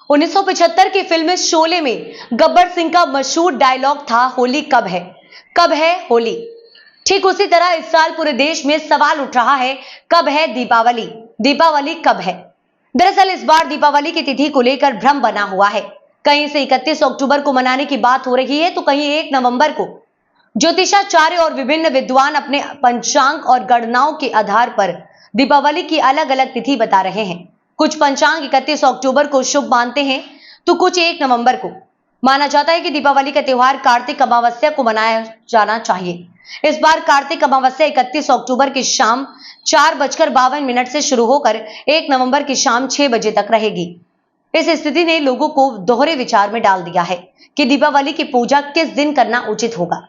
1975 की फिल्म शोले में गब्बर सिंह का मशहूर डायलॉग था, होली कब है? कब है होली? ठीक उसी तरह इस साल पूरे देश में सवाल उठ रहा है, कब है दीपावली? दीपावली कब है? दरअसल इस बार दीपावली की तिथि को लेकर भ्रम बना हुआ है। कहीं से 31 अक्टूबर को मनाने की बात हो रही है, तो कहीं 1 नवंबर को। ज्योतिषाचार्य और विभिन्न विद्वान अपने पंचांग और गणनाओं के आधार पर दीपावली की अलग अलग तिथि बता रहे हैं। कुछ पंचांग 31 अक्टूबर को शुभ मानते हैं, तो कुछ 1 नवंबर को। माना जाता है कि दीपावली का त्योहार कार्तिक अमावस्या को मनाया जाना चाहिए। इस बार कार्तिक अमावस्या 31 अक्टूबर की शाम 4:52 से शुरू होकर 1 नवंबर की शाम 6 बजे तक रहेगी। इस स्थिति ने लोगों को दोहरे विचार में डाल दिया है कि दीपावली की पूजा किस दिन करना उचित होगा।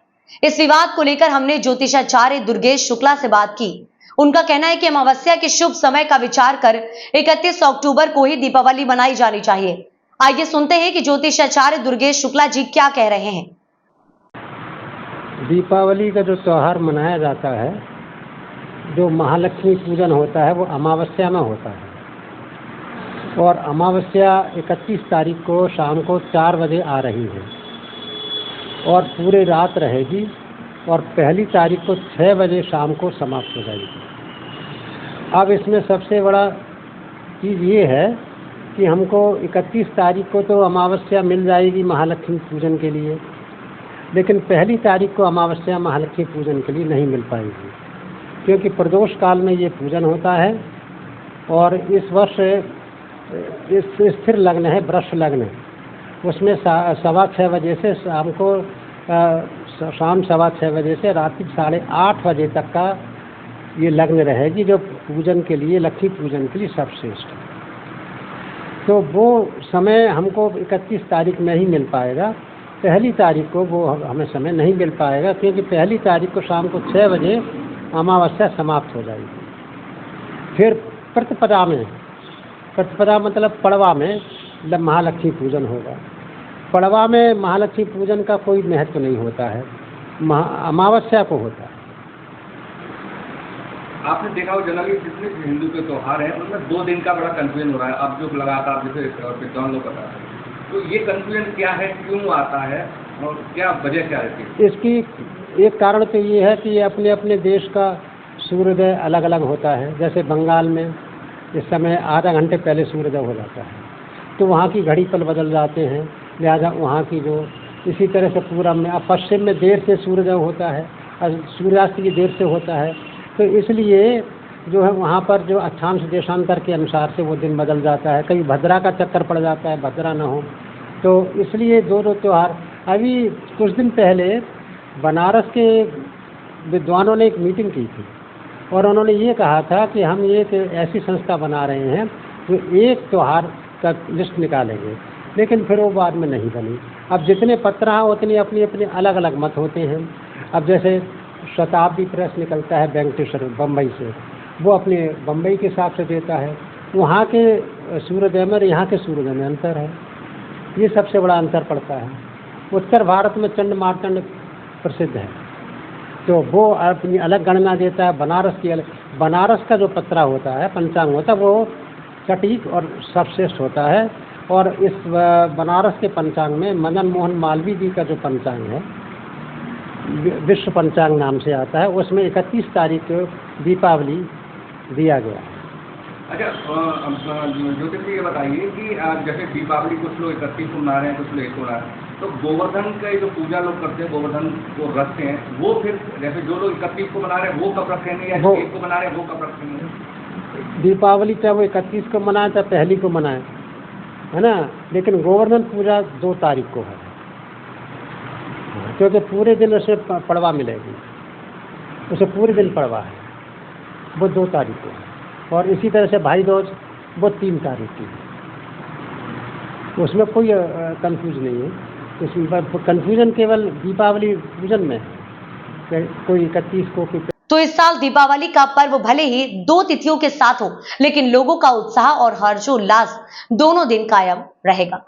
इस विवाद को लेकर हमने ज्योतिषाचार्य दुर्गेश शुक्ला से बात की। उनका कहना है कि अमावस्या के शुभ समय का विचार कर 31 अक्टूबर को ही दीपावली मनाई जानी चाहिए। आइए सुनते हैं कि ज्योतिषाचार्य दुर्गेश शुक्ला जी क्या कह रहे हैं। दीपावली का जो त्योहार मनाया जाता है, जो महालक्ष्मी पूजन होता है, वो अमावस्या में होता है और अमावस्या 31 तारीख को शाम को 4 बजे आ रही है और पूरे रात रहेगी और पहली तारीख को 6 बजे शाम को समाप्त हो जाएगी। अब इसमें सबसे बड़ा चीज़ ये है कि हमको 31 तारीख को तो अमावस्या मिल जाएगी महालक्ष्मी पूजन के लिए, लेकिन पहली तारीख को अमावस्या महालक्ष्मी पूजन के लिए नहीं मिल पाएगी, क्योंकि प्रदोष काल में ये पूजन होता है और इस वर्ष इस स्थिर लग्न है, वृष लग्न, उसमें 6:15 बजे से शाम 6:15 बजे से रात्रि 8:30 बजे तक का ये लग्न रहेगी, जो पूजन के लिए, लक्ष्मी पूजन के लिए सबश्रेष्ठ है। तो वो समय हमको 31 तारीख में ही मिल पाएगा, पहली तारीख को वो हमें समय नहीं मिल पाएगा, क्योंकि पहली तारीख को शाम को 6 बजे अमावस्या समाप्त हो जाएगी। फिर प्रतिपदा मतलब पड़वा में महालक्ष्मी पूजन होगा। पड़वा में महालक्ष्मी पूजन का कोई महत्व नहीं होता है, अमावस्या को होता है। आपने देखा हो जनरली जितने हिंदू के त्योहार है उनमें 2 दिन का बड़ा कंफ्यूजन हो रहा है। अब जो लगातार जैसे विद्वान लोग बता रहे हैं, तो ये कंफ्यूजन क्या है, क्यों आता है और क्या वजह क्या रहती है? इसकी एक कारण तो ये है कि अपने अपने देश का सूर्योदय अलग अलग होता है। जैसे बंगाल में इस समय आधा घंटे पहले सूर्योदय हो जाता है, तो वहाँ की घड़ी पल बदल जाते हैं, लिहाजा वहाँ की जो इसी तरह से पूरब में, अब पश्चिम में देर से सूर्योदय होता है और सूर्यास्त की देर से होता है, तो इसलिए जो है वहाँ पर जो अक्षांश देशांतर के अनुसार से वो दिन बदल जाता है। कहीं भद्रा का चक्कर पड़ जाता है, भद्रा न हो, तो इसलिए दोनों त्यौहार। अभी कुछ दिन पहले बनारस के विद्वानों ने एक मीटिंग की थी और उन्होंने ये कहा था कि हम एक ऐसी संस्था बना रहे हैं जो एक त्यौहार का लिस्ट निकालेंगे, लेकिन फिर वो बाद में नहीं बनी। अब जितने पत्र हैं उतने अपनी अपने अलग अलग मत होते हैं। अब जैसे शताब्दी प्रेस निकलता है वेंकटेश्वर बम्बई से, वो अपने बम्बई के हिसाब से देता है। वहाँ के सूर्योदय में यहाँ के सूर्योदय में अंतर है, ये सबसे बड़ा अंतर पड़ता है। उत्तर भारत में चंड मार्तंड प्रसिद्ध है, तो वो अपनी अलग गणना देता है। बनारस की अलग, बनारस का जो पत्रा होता है, पंचांग होता है, वो सटीक और सर्वश्रेष्ठ होता है। और इस बनारस के पंचांग में मदन मोहन मालवीय जी का जो पंचांग है, विश्व पंचांग नाम से आता है, उसमें 31 तारीख को दीपावली दिया गया है। अच्छा, ज्योतिष जी ये बताइए कि जैसे दीपावली कुछ लोग 31 को मना रहे हैं, कुछ लोग 1 को मना रहे हैं, तो गोवर्धन का जो पूजा लोग करते हैं, गोवर्धन को रखते हैं, वो फिर जैसे जो लोग 31 को मना रहे हैं वो कब रखेंगे, या 1 को मना रहे हैं वो कब रखेंगे? दीपावली चाहे वो 31 को मनाए चाहे पहली को मनाए, है ना, लेकिन गोवर्धन पूजा 2 तारीख को है, क्योंकि पूरे दिन उसे पड़वा मिलेगी, उसे पूरे दिन पड़वा है, वो 2 तारीख को है। और इसी तरह से भाई दूज वो 3 तारीख की है। उसमें कोई कंफ्यूज नहीं है, इसमें कंफ्यूजन केवल दीपावली पूजन में है, कोई 31 को। तो इस साल दीपावली का पर्व भले ही 2 तिथियों के साथ हो, लेकिन लोगों का उत्साह और हर्षोल्लास दोनों दिन कायम रहेगा।